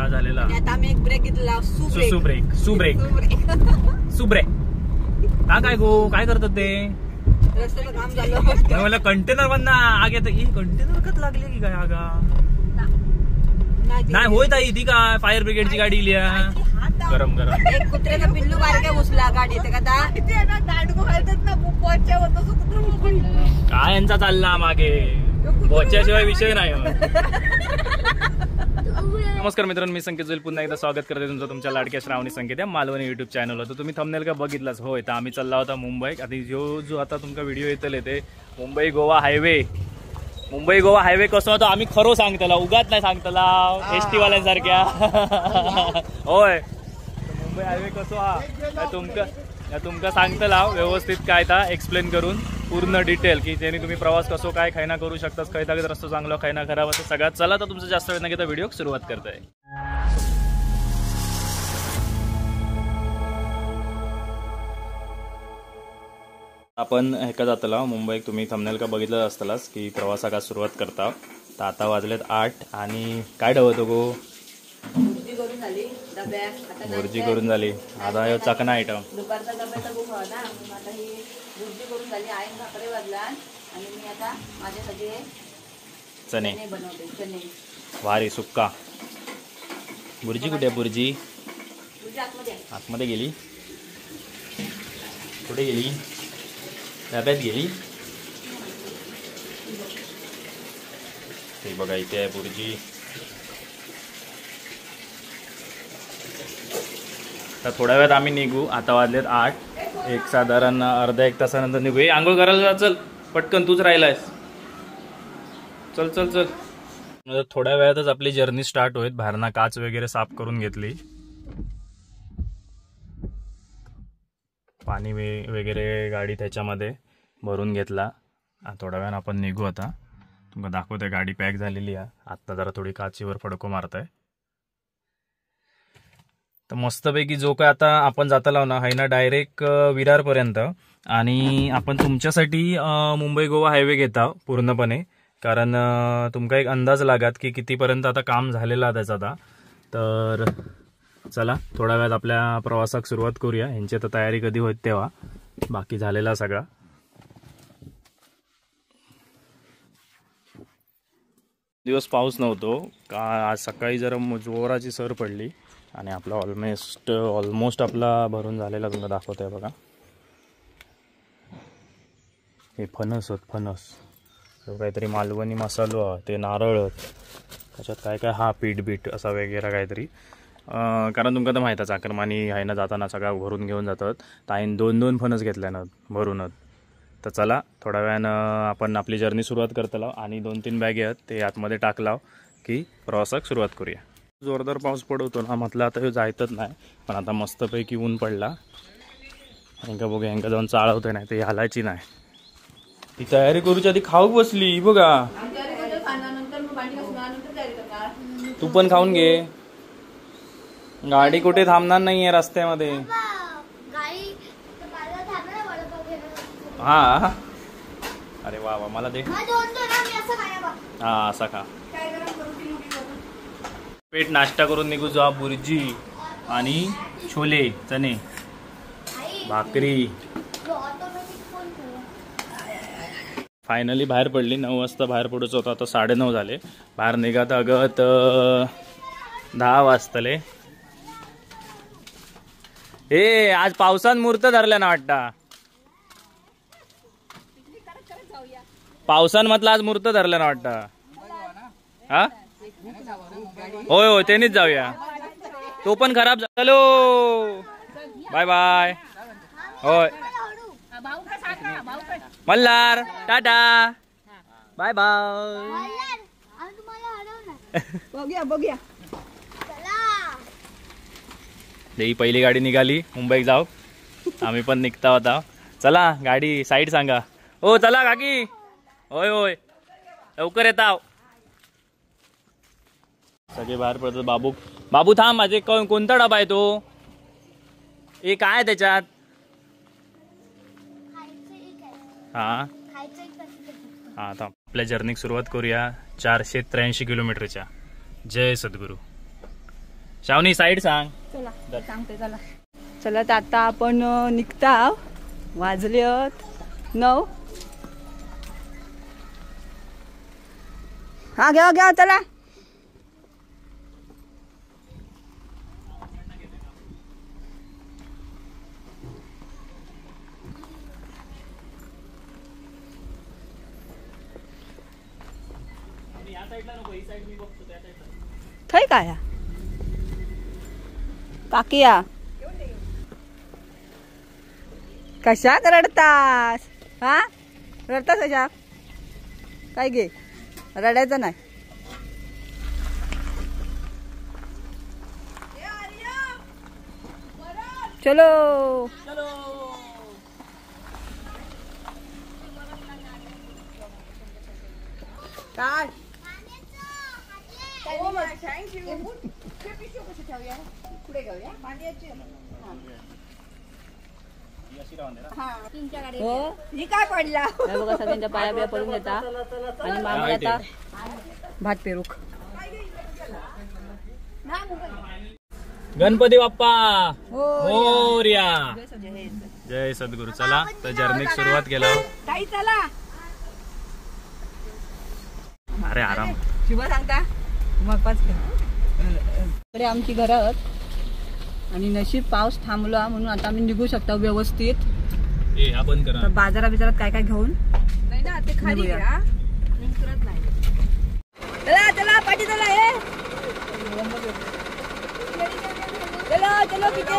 झालेला. आता आम्ही एक ब्रेक घेतला. सुब्रेक का काय गो काय करतात ते रस्त्याचं काम झालं. मला कंटेनर बंद आग येत. कंटेनर कत लागले की काय आगा नाही होय ताई ती काय फायर ब्रिगेडची गाडी लिया गरम एक कुत्र्याचा पिल्लू बारक्या घुसला गाडी ते काय यांचा चालला मागे पोहोचल्याशिवाय विषय नाही. नमस्कार मित्रांनो, मी संकेत जोईल पुन्हा एकदा स्वागत करते तुमचं तुमच्या लाडक्या श्रावणी संकेत या मालवणी युट्यूब चॅनलवर. तर तुम्ही थंबनेल का बघितलाच होय. तर आम्ही चालला होता मुंबई. आता जो आता तुमका व्हिडिओ येतले ते मुंबई गोवा हायवे कसं होतं आम्ही खरो सांगतला उगाच नाही सांगतला एसटी वाल्यांसारख्या होय. मुंबई हायवे कसो हा तुमका सांगतला व्यवस्थित काय ता एक्सप्लेन करून पूर्ण डिटेल की ज्याने तुम्ही प्रवास कसो काय खायना करू शकतात. खैता रस्तो चांगला खायना खराब असं सगळ्यात. चला तर तुमचं जास्त वेळ न घेता व्हिडिओ सुरुवात करताय. आपण ह्याका जातला मुंबईत. तुम्ही थंबनेल का बघितलं असतलाच की प्रवासाका सुरुवात करता. तर आता वाजलेत 8 आणि काय ठेवतो गो भुर्जी करून झाली. आता चकना आयटम दुपारचा डब्याचा बुक हवा ना. आता ही भुर्जी करून झाली. आई भाकरी वाजला आणि मी आता माझ्यासाठी चणे बनवते. चणे वारी सुक्का. भुर्जी कुठे? भुर्जी आतमध्ये गेली. कुठे गेली? डब्यात गेली. ते बघा इथे आहे भुर्जी. तर थोड्या वेळात आम्ही निघू. आता वाजलेत 8. एक साधारण अर्धा एक तासानंतर निघू. हे आंघोळ करायला चल पटकन, तूच राहिलायस. चल चल चल. थोड्या वेळातच आपली जर्नी स्टार्ट होईल. बाहेरना काच वगैरे साफ करून घेतली. पाणी वगैरे गाडी त्याच्यामध्ये भरून घेतला. थोड्या वेळानं आपण निघू. आता तुम्हाला दाखवते गाडी पॅक झालेली आहे. आत्ता जरा थोडी काचीवर फडको मारताय. तर मस्तपैकी जो काय आता आपण जाता ना आहे ना डायरेक्ट विरारपर्यंत. आणि आपण तुमच्यासाठी मुंबई गोवा हायवे घेता पूर्णपणे. कारण तुमका एक अंदाज लागात की कितीपर्यंत आता काम झालेलं आहे त्याचं आता. तर चला थोड्या वेळात आपल्या प्रवासाक सुरुवात करूया. ह्यांची आता तयारी कधी होत तेव्हा. बाकी झालेला सगळा. दिवस पाऊस नव्हतो का. आज सकाळी जरा जोराची सर पडली आणि आपला ऑलमोस्ट आपला भरून झालेला तुम्हाला दाखवतोय बघा. हे फणस काहीतरी मालवणी मसालो ते नारळ त्याच्यात काय काय हा पीठ असा वगैरे काहीतरी. कारण तुमका तर माहितीच आक्रमानी आहे ना जाताना सगळा भरून घेऊन जातात. तर आईन 2 फणस घेतल्यानं भरूनच. तर चला थोड्या वेळानं आपण आपली जर्नी सुरुवात करतला. आणि 2-3 बॅग आहेत ते आतमध्ये टाकलाव की प्रवासाक सुरुवात करूया. जोरदार पाऊस पडवतो ना म्हटलं आता हे जायतच नाही. पण आता मस्तपैकी ऊन पडला. ह्यांका बघा ह्यांका जाऊन चाळवतोय नाही ते हालायची नाही. ती तयारी करूच्या आधी खाऊ बसली बघा. तू पण खाऊन घे. गाडी कुठे थांबणार नाहीये रस्त्यामध्ये. हा अरे वा वा मला दे. हा असा खा. पेट नाश्ता करून निघू जा. भुर्जी आणि छोले चणे भाकरी. फायनली बाहेर पडली. 9 वाजता बाहेर पडायचं होतं. आता 9:30 झाले. बाहेर निघात अगत 10 वाजतले. हे आज पावसान मुहूर्त धरल्या ना वाटता. पावसान म्हटलं आज मुहूर्त धरल्या ना वाटता. हा होय होय त्यांनीच जाऊया. तो पण खराब झालो. Bye bye. होय मल्हार टाटा बाय बाय. बघूया ही पहिली गाडी निघाली मुंबईत जाऊ. आम्ही पण निघता होता. चला गाडी साईड सांगा. हो चला काकी. होय होय लवकर येताव. सगळे बाहेर पडतात. बाबू थांब. माझे कोणता डबा आहे तो? हे काय त्याच्यात? हा आता आपल्या जर्नीक सुरुवात करूया. 483 किलोमीटरच्या. जय सद्गुरू. शावनी साईड सांग. चला सांगते चला. चला तर आता आपण निघता. वाजले 9. हा घ्या चला. थंय काय काकिया कशाक रडतास? हा रडतास कशाक? काय गे रडायचं नाही. चलो काय ही काय पडला बघा. सगळ्यांच्या पाया बिया पडून देता आणि मामा आता भात पेरूक. गणपती बाप्पा मोरया. जय सद्गुरू. चला तर जर्नीक सुरुवात केलं. ताई चला. अरे आराम. शुभ सांगता मग पाच कडे आमची घरात आणि नशीब पाऊस थांबला म्हणून आता आम्ही निघू शकतो व्यवस्थित. हा बंद करा. बाजारात काय काय घेऊन नाही ना ते खाली घ्या. चला चला पाठी चला. हे चलो चलो किती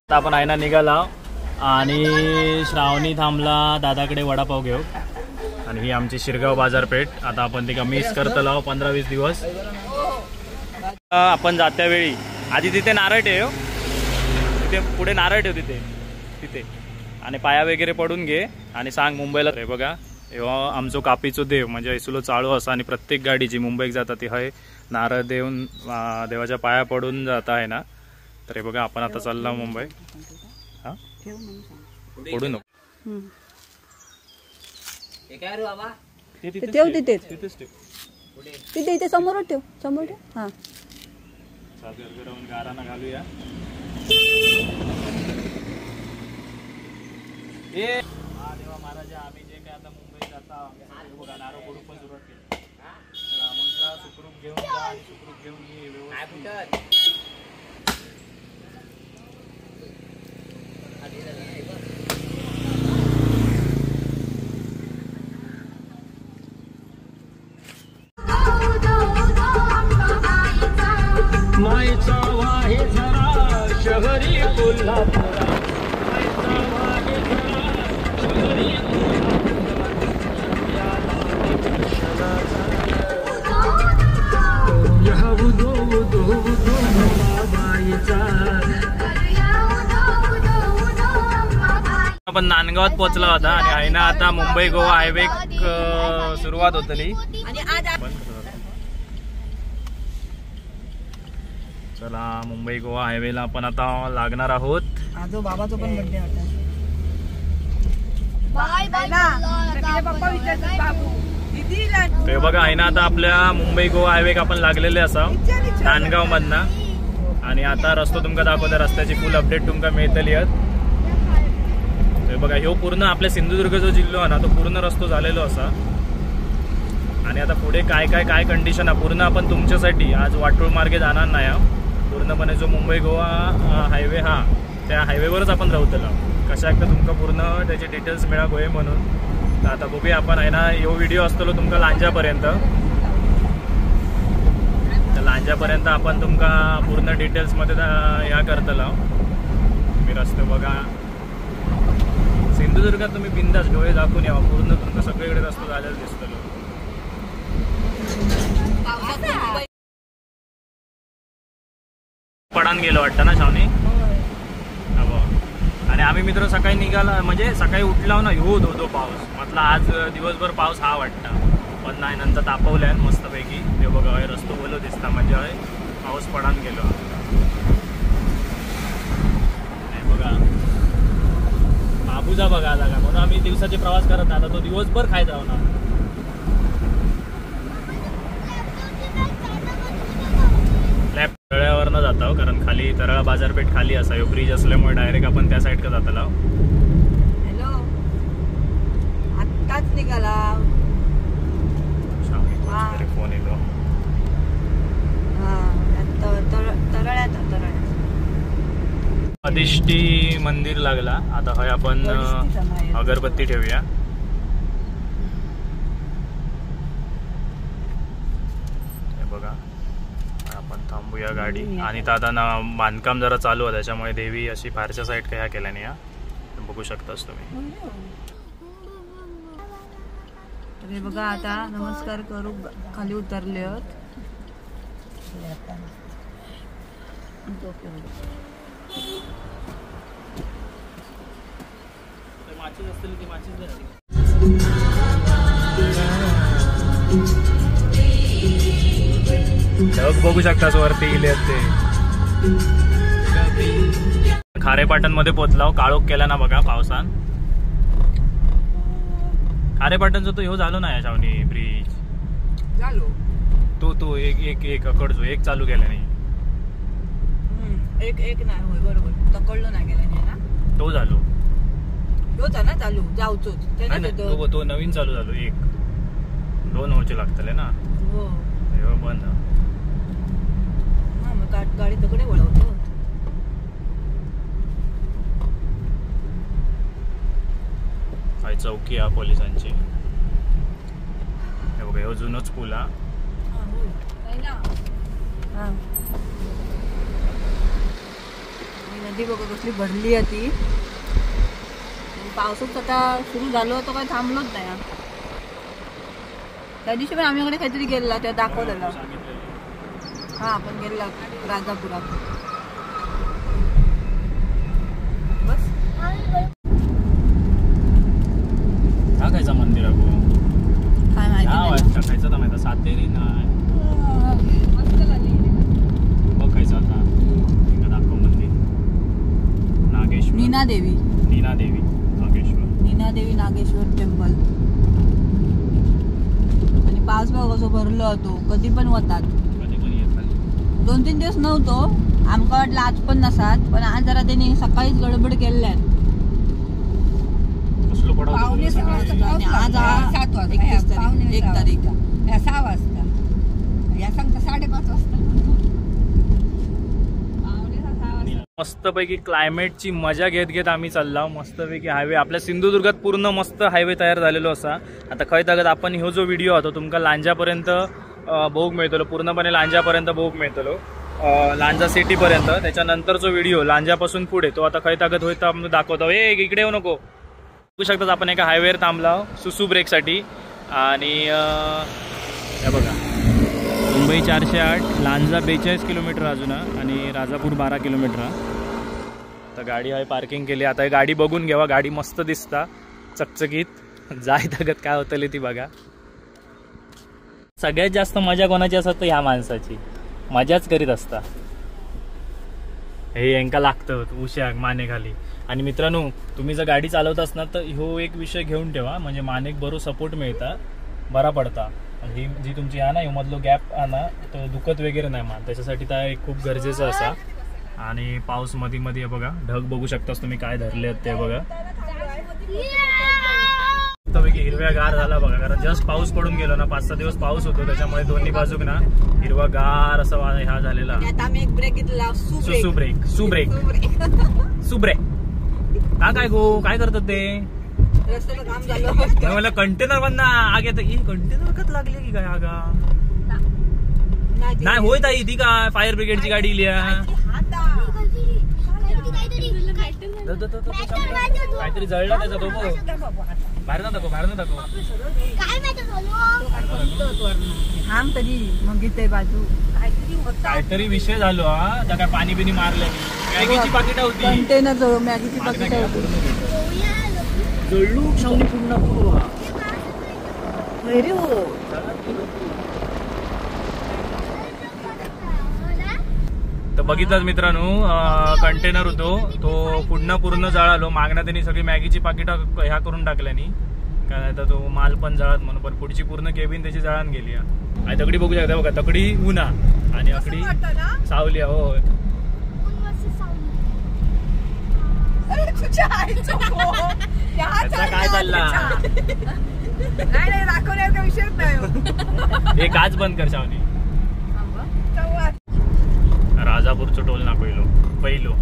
आता आपण आहे ना निघाला आणि श्रावणी थांबला दादाकडे वडापाव घेऊ. आणि ही आमची शिरगाव बाजारपेठ. आता आपण ती मिस करतलो 15-20 दिवस. आपण जात्या वेळी आधी तिथे नारळ ठेव. तिथे पुढे नारळ ठेव तिथे आणि पाया वगैरे पडून घे आणि सांग मुंबईला. रे बघा ह्यो आमचो कापीचो देव म्हणजे ऐसुलो चालू असा आणि प्रत्येक गाडी जी मुंबईक जाता ती हय नारळ देऊन देवाच्या पाया पडून जाता आहे ना. तर हे बघा आपण आता चाललो मुंबई. हा पडू नको. ठेव तिथे इथे समोर ठेव. हा गाराना घालूया. देवा महाराज आम्ही जे काय आता मुंबईत जाता बघा नारळ पडून पण सुरुवात केली. मग सुखरूप घेऊन जा आणि सुखरूप घेऊन ये व्यवस्थित. मायचा वाहे झरा शहरी कोल्हापुरा. मायचा वाहे झरा शहरी आपण नांदगावात पोहोचला होता आणि आहे ना आता मुंबई गोवा हायवे सुरुवात होतली. चला मुंबई गोवा हायवेला आपण आता लागणार आहोत. आजो बाबाचो पण बर्थडे होता. ते बघा आहे ना आता आपल्या मुंबई गोवा हायवे आपण लागलेले असा नांदगाव मधना. आणि आता रस्तो तुमका दाखवता. रस्त्याची फुल अपडेट तुमका मिळतली. बघा ह्यो पूर्ण आपल्या सिंधुदुर्ग जो जिल्हो आहे ना तो पूर्ण रस्तो झालेलो असा. आणि आता पुढे काय कंडिशन आहे पूर्ण आपण तुमच्यासाठी आज वाटोळ मार्गे जाणार नाही. पूर्णपणे जो मुंबई गोवा हायवे हा त्या हायवेवरच आपण राहतलो. कशाक तर तुमका पूर्ण त्याचे डिटेल्स मिळा गोय म्हणून. तर आता बघूया आपण आहे ना ह्यो व्हिडिओ असतलो तुमका लांजापर्यंत. तर लांजापर्यंत आपण तुमका पूर्ण डिटेल्समध्ये ह्या करतलो. मी रस्ते बघा सिंधुदुर्गात तुम्ही बिंदास डोळे दाखवून यावं. पूर्ण तुमका सगळीकडे रस्तो झालेला दिसतलो. पडान गेलो वाटतं ना शावनी. आणि आम्ही मित्र सकाळी निघाला म्हणजे सकाळी उठला ना ह्यो धो पाऊस. म्हटलं आज दिवसभर पाऊस हा वाटता पण नाही. नंतर तापवल्यान मस्तपैकी. ते बघा रस्तो बोलो दिसता म्हणजे पाऊस पडान गेलो. बघा बाबूचा बघा आता का म्हणून आम्ही दिवसाचे प्रवास करत नाही आता तो दिवसभर खायत राहणार. तळ्यावरनं जातो कारण खाली तराळा बाजारपेठ खाली असा यो ब्रिज असल्यामुळे डायरेक्ट आपण त्या साईड का जाताला. हॅलो आत्ताच निघाला फोन येतो. अधिष्ठी मंदिर लागला आता हय आपण अगरबत्ती ठेवूया. हे बघा आपण थांबूया गाडी आणि आता ना बांधकाम जरा चालू आहे त्याच्यामुळे देवी अशी बाहेरच्या साईड काय केल्या नाही. बघू शकताच तुम्ही. हे बघा आता नमस्कार करू खाली उतरले आहोत. ढग बघू शकतास वरती इले ते. खारेपाटण मध्ये पोचलाव. काळोख केला ना बघा पावसान. खारेपाटणचा तो ह्यो झालो ना याच्यावनी ब्रिज झालो तो एक अकडचो एक चालू केला नाही. एक नाही होय बरोबर तकडलो नाही गेला नाही ना. तो झालो होता ना चालू जाऊचोच तो नवीन चालू झालो. एक 2 वर्ष लागतले ना. हो बंद. हा मग गाडी तकडे वळवतो. काय चौकी हा पोलिसांची. हे बघा ह्यो जुनोच पूल हा. नदी बघा कसली भरली आहे ती. पावसाच आता सुरू झालो तो काही थांबलोच नाही. त्या दिवशी पण आम्हीकडे काहीतरी गेला त्या दाखवलेला. हा आपण गेला राजापुरात. बस हा खायचा मंदिर आहे काय माहिती खायचा तर माहिती सातेरी नाही बघ खायचं आता. दाखव मंदिर नागेश्वर. नीना देवी नागेश्वर टेम्पल. आणि पाऊस बघ कसं भरलो होतो. कधी पण होतात. 2-3 दिवस नव्हतो. आमका वाटलं आज पण नसात पण आज जरा त्यांनी सकाळीच गडबड केल्यात. आणि आज 1 तारीख 6 वाजता या सांगता 5:30 वाजता. मस्तपैकी क्लायमेटची मजा घेत घेत आम्ही चाललो. मस्तपैकी हायवे आपल्या सिंधुदुर्गात पूर्ण मस्त हायवे तयार झालेलो असा. आता खंय तागत आपण ह्यो जो व्हिडिओ होतो तुमका लांजापर्यंत बघूक मिळतलो. पूर्णपणे लांजापर्यंत बघूक मिळतलो. लांजा सिटीपर्यंत. त्याच्यानंतरचा व्हिडिओ लांजापासून पुढे तो आता खंय तागत होता आपण दाखवतो. इकडे येऊ नको. बघू शकतात आपण एका हायवेवर थांबला सुसू ब्रेकसाठी. आणि हे बघा मुंबई 408 लांजा 42 किलोमीटर अजून आणि राजापूर 12 किलोमीटर. तर गाडी आहे पार्किंग केली. आता ही गाडी बघून घ्यावा. गाडी मस्त दिसता चकचकीत. जाय तागत काय होतली ती बघा. सगळ्यात जास्त मजा कोणाची असत तर ह्या माणसाची. मजाच करीत असता. हे यांका लागतं उशाक माने खाली. आणि मित्रांनो तुम्ही जर गाडी चालवत असणार तर ह्यो एक विषय घेऊन ठेवा म्हणजे मानेक बरो सपोर्ट मिळता बरा पडता. ही जी तुमची हा ना ह्यो मधलो गॅप हा ना तो दुखत वगैरे नाही मान त्याच्यासाठी त्या एक खूप गरजेचं असा. आणि पाऊस मध्ये मध्ये बघा ढग बघू शकतास तुम्ही काय धरले आहेत ते बघा. हिरव्यागार झाला बघा कारण जस्ट पाऊस पडून गेलो ना. 5-6 दिवस पाऊस होतो त्याच्यामुळे दोन्ही बाजूक ना हिरवागार असा ह्या झालेला. एक ब्रेक घेतला. सुब्रेक का काय गो काय करतात ते. रस्त्याचं काम झालं. मला कंटेनर बंदा आग येत. ही कंटेनर कत लागली की काय आगा नाही होय ताई ती काय फायर ब्रिगेडची गाडी इल्या. काहीतरी जळला त्याचा तो बाहेर ना दाखव थांब तरी मग इथे बाजू काहीतरी विषय झालो. हा त्या काय पाणी बिनी मारलं. मॅगीची पाकिट होती. कंटेनर मॅगीची पाकिट होती. जळलू शावणी पुन्हा हो. तर तर बघितलंच मित्रांनो, कंटेनर होतो तो पूर्ण जळालो. मागण्या त्यांनी सगळी मॅगीची पाकिटं ह्या करून टाकल्यानी, काय तर तो माल पण जळत म्हणून. पण पुढची पूर्ण केबिन त्याची जळान गेली. आणि तकडी बघू शकता बघा, तकडी उन्हा आणि अकडी सावली. हो काय चालला दाखवण्याचा विषयच नाही. हे काच बंद कर सावली. राजापूरचं टोल ना पहिलो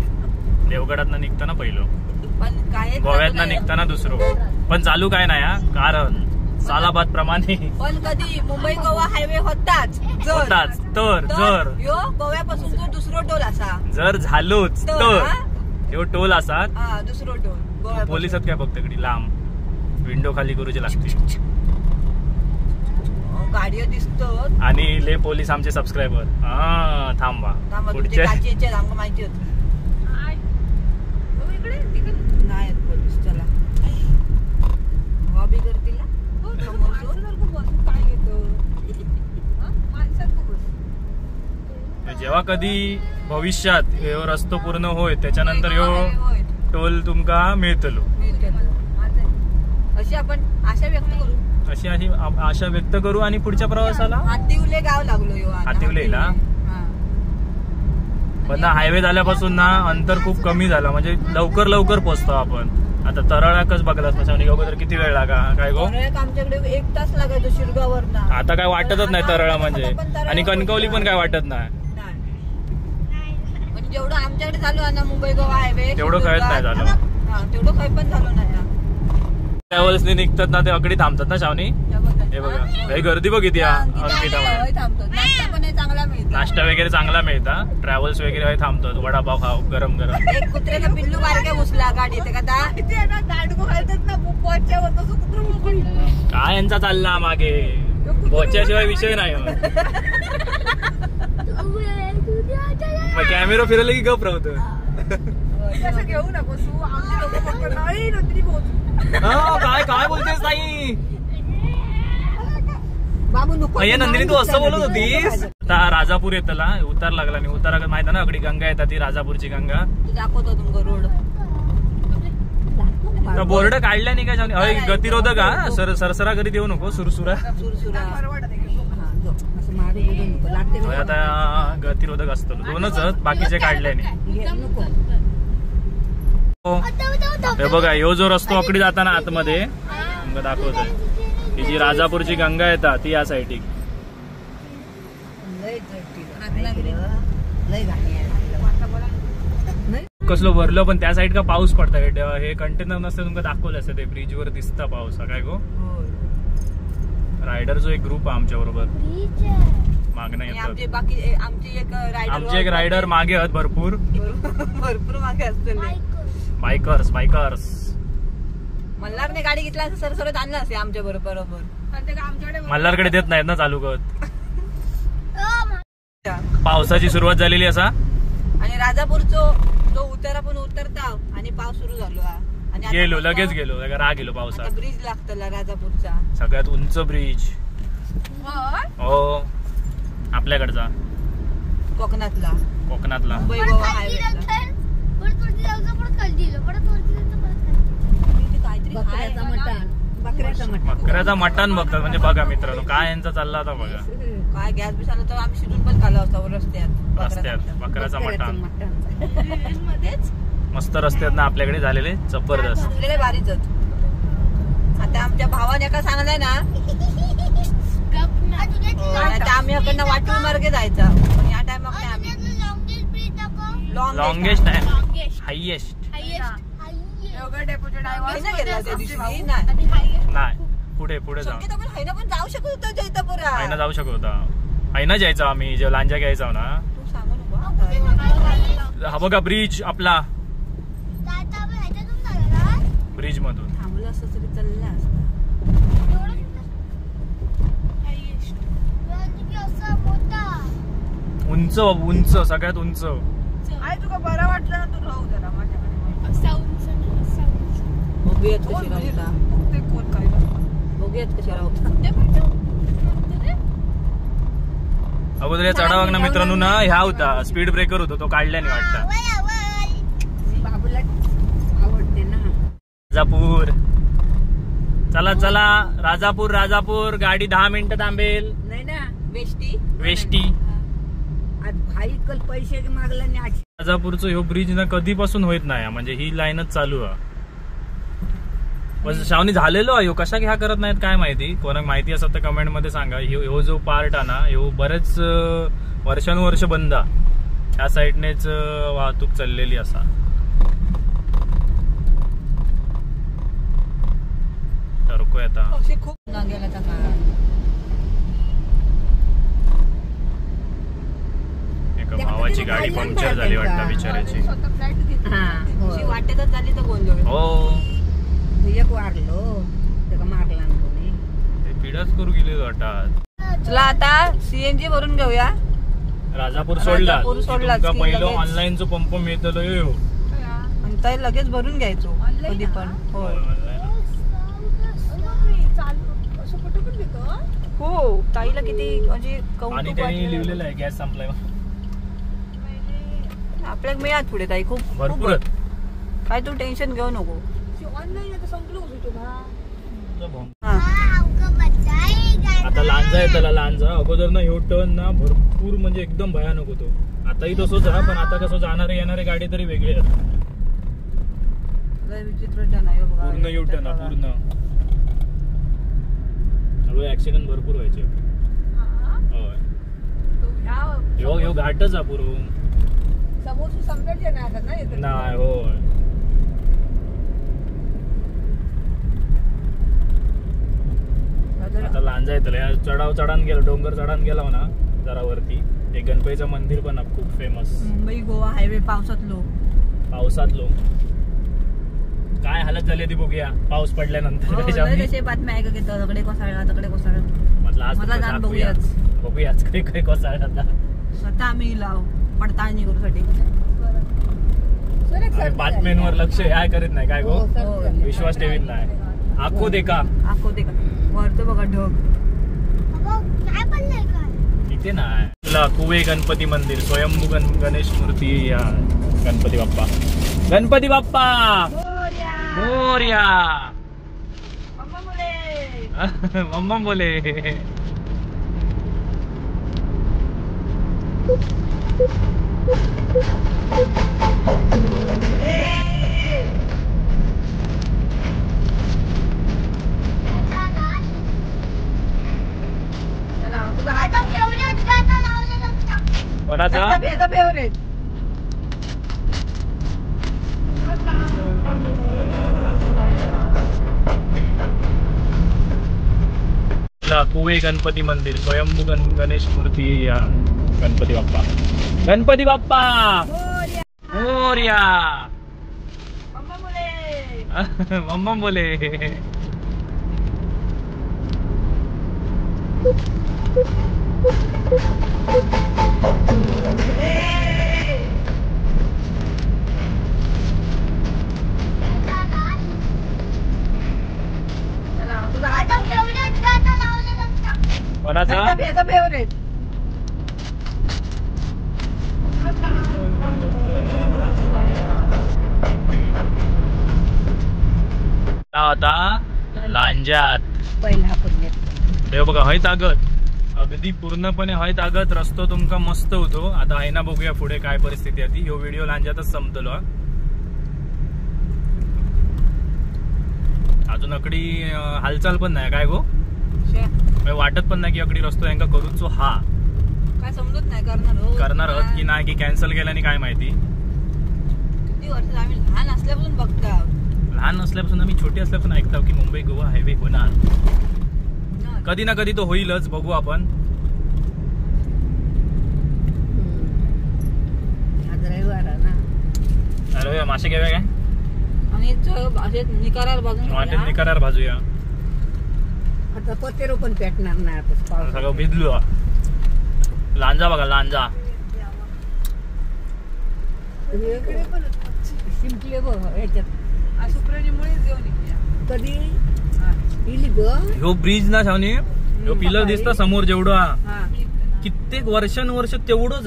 देवगडात निघताना पहिलो, गोव्यात निघताना दुसरं. पण चालू काय नाही कारण सालाबाद प्रमाणे. पण कधी मुंबई गोवा हायवे होताच तर जर गोव्यापासून तो दुसरो टोल असा जर झालोच तर ह्यो टोल असा दुसरो टोल. पोलिसात काय बघ तकडी लांब विंडो खाली करूची लागते. गाडी दिसतो आणि ले पोलीस आमचे सबस्क्रायबर. थांबा पुढचे माहिती होत नाही पोलीस. चला हॉबी करतील काय घेतो. जेव्हा कधी भविष्यात ह्यो रस्तो पूर्ण होय त्याच्यानंतर ह्यो टोल तुमका मिळतलो अशी आपण आशा व्यक्त करू. अशी आशा व्यक्त करू. आणि पुढच्या प्रवासाला हातिवले गाव लागलो. हातिवलेला पण हायवे झाल्यापासून ना अंतर खूप कमी झालं, म्हणजे लवकर पोहोचतो आपण. आता तरळाकच बघलास ना किती वेळ लागा काय गो. आमच्याकडे 1 तास लागायचो शिरगाववर. आता काय वाटतच नाही तरळा म्हणजे. आणि कणकवली पण काय वाटत नाही. जेवढं आमच्याकडे झालो ना मुंबई गोवा हायवे तेवढं कळत नाही झालं. तेवढं काही पण झालं नाही. ट्रॅव्हल्स निघतात ना ते अकडी थांबतात ना शावनी. हे बघा काही गर्दी बघ किती नाश्ता वगैरे चांगला मिळता. ट्रॅव्हल्स वगैरे थांबतात. वडापाव खाव गरम. एक कुत्र्याचा पिल्लू बारक्या घुसला गाडी येते का काय यांचा चालला मागे बोच्याशिवाय विषय नाही. कॅमेरा फिरवलं की गप राहत. घेऊ नको काय बोलतेस ताई. बाबू नको नंदिनी तू असं बोलत होतीस. आता राजापूर येतला उतार लागला नाही. उतारा माहिती ना अगदी गंगा येतात ती राजापूरची गंगा. दाखवतो तुमका रोड. बोर्ड काढल्या नाही काय गतिरोधक सरसरा करीत येऊ नको. सुरसुरा आता गतिरोधक असतो. 2च बाकीचे काढल्याने. हे बघा ह्यो जो रस्तो अकडी जाताना आतमध्ये दाखवतोय. ही जी राजापूरची गंगा येतात ती या साईड. कसलो भरलो पण त्या साईड का पाऊस पडता. हे कंटेनर नसतं तुमका दाखवलं असतं ते ब्रिजवर दिसता पाऊस. काय गो रायडर जो एक ग्रुप आहे आमच्या बरोबर मागणं येतात. आमचे एक रायडर मागे आहेत भरपूर मागे असतील बायकर्स. मल्हारने गाडी घेतला सरसरत आणला असे आमच्या बरोबर. मल्हारकडे देत नाहीत ना चालू करत. पावसाची सुरुवात झालेली असा. आणि राजापूरचो जो उतारा पण उतरता आणि पाऊस सुरू झालो. लगेच गेलो राग गेलो पावसात. ब्रिज लागतला राजापूरचा सगळ्यात उंच ब्रिज. हो आपल्याकडचा कोकणातला मुंबई गोवा हायवेचा. बकऱ्याचा मटण बघतात म्हणजे बघा मित्रांनो काय यांचा चालला होता बघा. काय गॅस बी आला तर आम्ही शिजून पण खाल्ला होता रस्त्यात बकऱ्याचा मटण. मस्त रस्त्यात ना आपल्याकडे झालेले जबरदस्त भारीच. आता आमच्या भावाने एका सांगलाय ना आम्ही अकडनं वाटून मार्गे जायचा. पण या टायमात नाही आम्ही लॉंगेस्ट आहे हायेस्ट नाही पुढे जाऊ जाऊ शकत होतो. आईना जाऊ शकत होता. आईना जायचं आम्ही जेव्हा लांजा घ्यायचा ना. हा बघा ब्रिज आपला. ब्रिज मधून थांबलं असं तरी चाललं असतं. उंच सगळ्यात उंच. तुका बरं वाटलं ना तू राहू जरा बघूयात कशी राहता. बघूयात कशी राहता. अगोदर या चढावाग ना मित्रांनो ना ह्या होता स्पीड ब्रेकर होतो तो काढल्याने वाटतं. बाबूला आवडते ना राजापूर. चला चला राजापूर गाडी 10 मिनिटं थांबेल. नाही ना वेष्टी आज भाई कल पैसे मागला नाही. राजापूरचं ह्यो ब्रिज ना कधीपासून होत नाही म्हणजे ही लाईनच चालू आहे. शावनी झालेलो आहे कशा ह्या करत नाहीत काय माहिती. कोणाक माहिती असत तर कमेंट मध्ये सांगा. ह्यो जो पार्ट आहे ना ह्यो बरेच वर्षानुवर्ष बंद ह्या साईडनेच वाहतूक चाललेली असा. टरकोय आता खूप एका भावाची गाडी पंक्चर झाली वाटतं बिचाराची. वाटेतच झाली तर गोंधळ. हो एक वारलो त्याला मारला कोणी ते पिढाच करू गेले वाटत. चला आता सीएनजी भरून घेऊया. राजापूर सोडला पहिलं ऑनलाईनचा पंप मिळतलो आणि ताई लगेच भरून घ्यायचो कधी पण. हो ताईला किती म्हणजे आणि त्यांनी लिहिलेलं आहे गॅस संपलाय. आपल्याला मिळात पुढे ताई खूप भरपूर काय तू टेन्शन घेऊ नको. आता लांजा आहे त्याला लांजा अगोदर ना ह्यो टर्न ना भरपूर म्हणजे एकदम भयानक होतो. आताही तसंच आहे पण आता कसं जाणारे येणारे गाडी तरी वेगळे आहेत. पूर्ण यू टर्न पूर्ण हळू ऍक्सिडेंट भरपूर व्हायचे. ह्यो घाटच आहे पूर्ण नाही. हो आता लांजा येतलं चढाव चढान गेलो डोंगर चढान गेला ना जरा वरती एक गणपतीचं मंदिर पण खूप फेमस. मुंबई गोवा हायवे पावसातलो काय हालत झाली ती बघूया पाऊस पडल्यानंतर. बातम्या ऐका घेतो तकडे कोसळला म्हटलं आज बघूयाच काही कोसळला. स्वतः आम्ही लाव पडताळणी करूसाठी बातम्यांवर लक्ष ह्या करीत नाही काय गो विश्वास ठेवीत नाही. आखो दे का वरतो बघा ढग इथे नाही. कुवे गणपती मंदिर स्वयंभू गणेश मूर्ती या गणपती बाप्पा मोरया. मम्मा बोले कोणाचा फेवरेट कुवे गणपती मंदिर स्वयंभू गणेश मूर्ती या गणपती बाप्पा मोरया. मम्मा बोले कोणाचा फेवरेट आता लांजात पहिला हे बघा हय तागत अगदी पूर्णपणे हय तागत रस्तो तुमका मस्त होतो. आता आहे ना बघूया पुढे काय परिस्थिती आहे ती. ह्यो व्हिडिओ लांजातच संपतलो. अजून अकडी हालचाल पण नाही काय गो वाटत पण नाही की अकडी रस्तो यांका करूचो हा काय समजत नाही करणार आहोत की नाही की कॅन्सल केल्याने काय माहिती. किती वर्ष आम्ही लहान असल्यापासून बघता. लहान असल्यापासून आम्ही छोटे असल्यापासून ऐकतो की मुंबई गोवा हायवे होणार कधी ना कधी तो होईलच. बघू आपण. अरे मासे घ्यावे काय आणि निकारार भाजूया. आता पतेरो पण पेटणार नाही सगळं भिजलो. लांजा बघा लांजा शिंपले कधी ह्यो ब्रिज ना शावनी ह्यो पिलर दिसता समोर जेवढा कित्येक वर्षानुवर्ष तेवढंच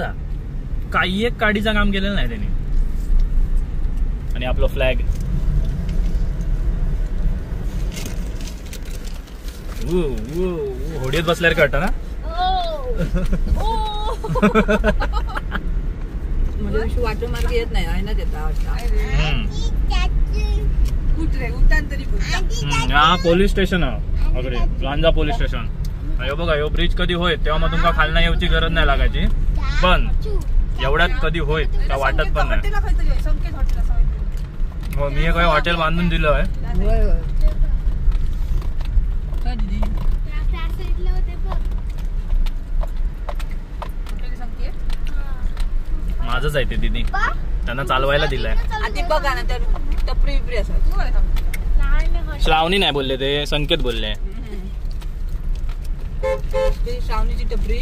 काही एक काडीचं काम केलेलं नाही त्यांनी. आणि आपलं फ्लॅग होडीत बसल्यावर कळतं ना. म्हणजे वाटर मार्ग येत नाही आहे ना त्याचा. हा पोलीस स्टेशन अगदी लांजा पोलीस स्टेशन. हे बघा ह्यो ब्रिज कधी होय तेव्हा मग तुमका खालना येऊची गरज नाही लागायची. पण एवढ्यात कधी होय का वाटत पण नाही. हो मी एक हॉटेल बांधून दिलं आहे. माझंच आहे ते दिदी त्यांना चालवायला दिलंय. आधी बघा ना तर टपरी बिपरी असतात. श्रावणी नाही बोलले ते संकेत बोलले. श्रावणीची टपरी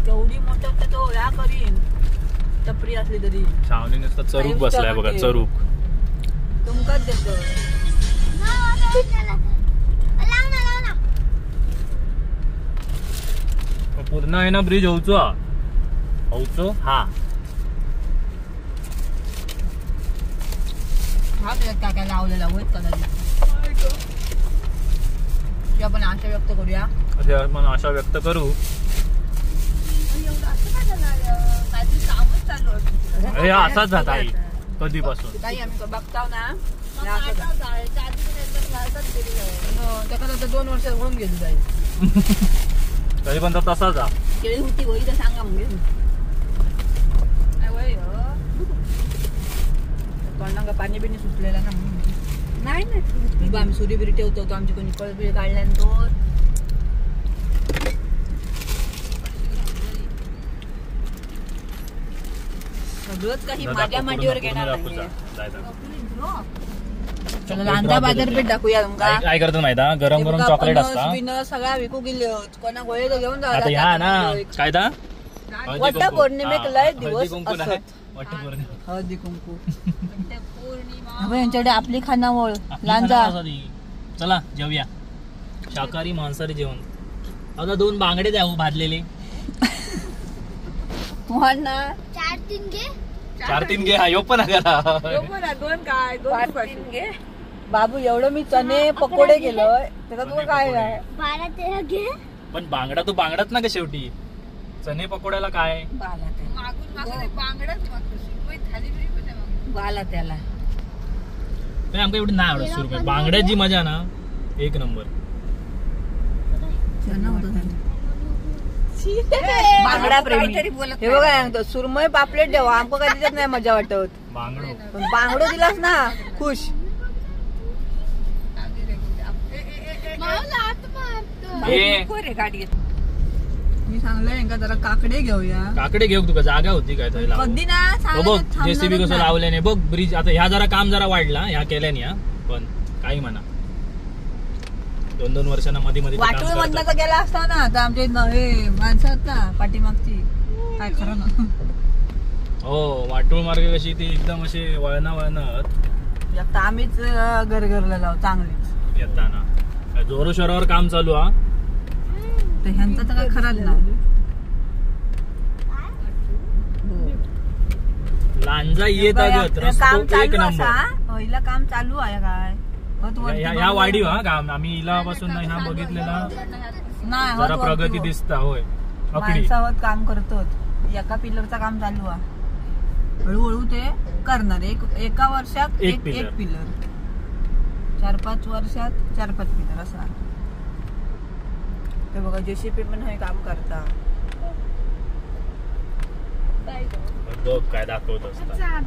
तेवढी मोठं तो या करीन टपरी असली तरी. श्रावणी नुसतं चरूक बसलाय बघा चरूक. तुमकाच देतो. पूर्ण आहे ना ब्रिज होऊचो होऊचो. हा त्याच्यात काय काय लावलेला होत कदाचित. आपण आशा व्यक्त करूया. आपण आशा व्यक्त करू. हे असाच जात आहे कधीपासून. काही आम्ही बघताव ना त्याला 2 वर्ष होऊन गेली जाईल. तरी पण तसाच केळी होती वही तर सांगा म्हणजे तोंडांगा पाणी बिणी सुटलेला ना. नाही आम्ही सुरी बिरी ठेवतो आमची कोणी कळबिळ काढल्यानंतर. सगळंच काही माझ्या मांडीवर घेणार नाही. लांजा बाजारपेठ दाखवूया तुमका. काय करतो माहिती गरम गरम चॉकलेट असता सगळा विकू गेले कोणा गोळे तर घेऊन आता ह्या ना काय दा वट पौर्णिमेक लय दिवस हळदी कुंकू. यांच्याकडे आपली खानावळ लांजा. चला जेवूया शाकाहारी मांसाहारी जेवण. आता 2 बांगडे द्या भाजलेले. 4-3 घे. हा यो पण करा 2 काय 2 घे. बाबू एवढं मी चणे पकोडे केलोय त्याचा तुला काय आहे. 12-13 घे. पण बांगडा तो बांगडाच ना का शेवटी. चणे पकोड्याला काय बाला त्याला आमका एवढी नाही आवडत सुरू. बांगड्याची मजा ना 1 नंबर. बांगडा प्रेमी हे बघा सुरमई पापलेट द्यावा आमका काय त्याच्यात नाही मजा वाटत. बांगडो बांगडो दिलास ना खुश. मी सांगलंय का जरा काकडे घेऊया. काकडे घेऊ तुका जागा होती काय कधी ना बघ जेसीबी कसं लावल्याने बघ ब्रिज. आता ह्या जरा काम जरा वाढला ह्या केल्याने. पण काही म्हणा 2-2 वर्षांना मध्ये मध्ये वाटूळ मधला गेला असता ना तर आमचे हे माणसं आहेत ना पाठीमागची काय खरं ना. हो वाटूळ मार्ग कशी ती एकदम अशी वळणात आम्हीच गरगरला लाव चांगलीच येताना जोरो शहरावर काम चालू हा. तर ह्यांचं तर काय खरंच ना. लांजा येत रस्तो 1 नंबर. पहिला काम चालू आहे काय ह्या वाढीव हा काम आम्ही इलापासून ह्या बघितलेला जरा प्रगती दिसता. होय माणसावत काम करतो. एका पिलरचं काम चालू आहे. हळूहळू ते करणार. एका वर्षात 1 पिलर 4-5 वर्षात 4-5 पिलर असणार. ते बघा जेसीबी पण हे काम करता. बघ काय दाखवत असता.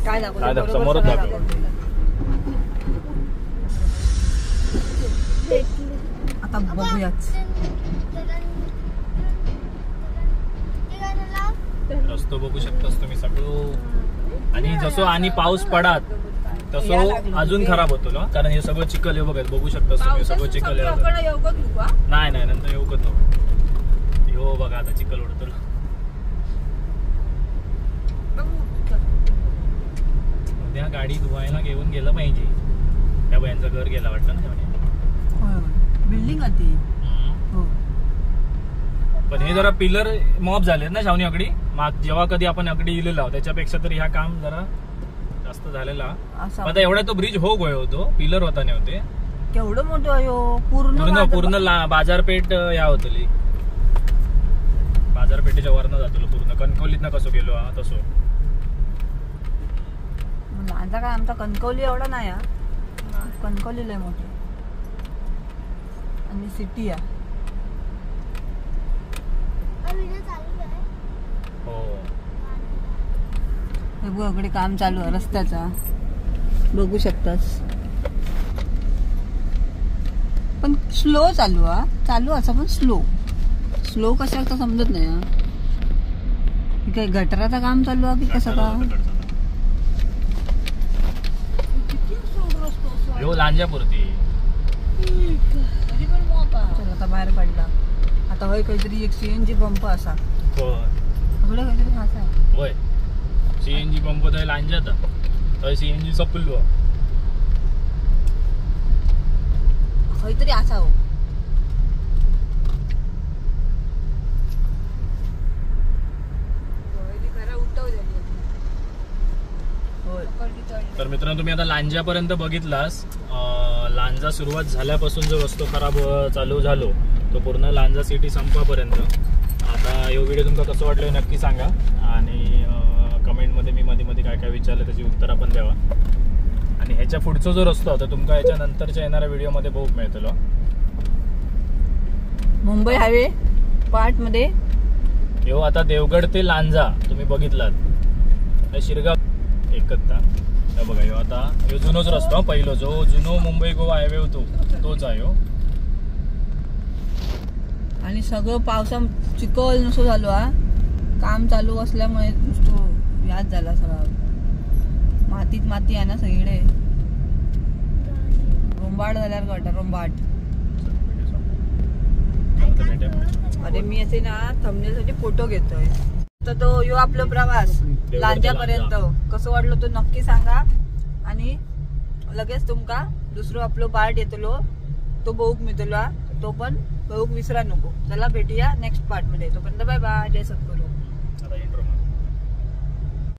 काय दाखवतो समोरच दाखवतो. आता बघूयाच रस्तो बघू शकतास तुम्ही सगळं. आणि जसं आणि पाऊस पडात तसं अजून खराब होतो ना कारण हे सगळं चिखल हे बघा बघू शकतास तुम्ही सगळं चिखल. नाही नंतर येऊ नको. हो बघा आता चिखल उडतो. उद्या गाडी धुवायला घेऊन गेलं पाहिजे. त्या बायांचं घर गेला वाटतं ना. बिल्डिंग होती. पण हे जरा पिलर मॉप झाले ना शावनी अगडी जेव्हा कधी आपण अगडी इलेला त्याच्यापेक्षा तर ह्या काम जरा जास्त झालेला. आता एवढा तो ब्रिज हो गयो होतो पिलर होता नाही होते केवढं मोठं आहे पूर्ण पूर्ण बाजारपेठ या होतली बाजारपेठेच्या वरनं जातलो पूर्ण कणकवलीत ना कसं गेलो तसो. माझा काय आमचा कणकवली एवढा नाही कणकवली लय मोठी आणि सिटी आहे. हो इकडे काम चालू आहे रस्त्याचा बघू शकतास पण स्लो चालू असं पण स्लो कशा तर समजत नाही. काय गटराचं काम चालू आहे की कसं का लांजापुरती आता बाहेर पडला. आता होय काहीतरी एक सीएनजी पंप असा काहीतरी असा होय सीएनजी पंप तर लांजात सीएनजी सपलो काहीतरी असा हो. तर मित्रांनो तुम्ही आता लांजापर्यंत बघितलास. लांजा सुरुवात झाल्यापासून जो रस्तो खराब चालू झालो तो पूर्ण लांजा सिटी संपापर्यंत. आता यो व्हिडिओ तुमका कसं वाटलं नक्की सांगा आणि कमेंटमध्ये मी मध्ये मध्ये काय काय विचारलं त्याची उत्तरं पण द्यावा. आणि ह्याच्या पुढचा जो रस्तो होता तुमका ह्याच्या नंतरच्या येणाऱ्या व्हिडिओमध्ये बघूक मिळतलो. मुंबई हायवे पार्ट मध्ये यो आता देवगड ते लांजा तुम्ही बघितलात शिरगाव एकता बघा यो आता यो जुनोच रस्तो पहिलो जो जुनो मुंबई गोवा हायवे होतो तोच आहे. आणि सगळं पावसात चिखल नुसतं झालो काम चालू असल्यामुळे नुसतं याद झाला सगळा मातीत माती आहे ना सगळीकडे रोंबाट झाल्यावर कळतं रोंबाट. अरे मी असे ना थंबनेलसाठी फोटो घेतोय. तर तो यो आपला प्रवास लांजापर्यंत कसं वाटलं तो नक्की सांगा आणि लगेच तुमका दुसरं आपलं पार्ट येतलो तो बघूक मिळतलो तो पण बघूक विसरा नको. चला भेटूया नेक्स्ट पार्ट मध्ये. तोपर्यंत बाय बाय जय सद्गुरू.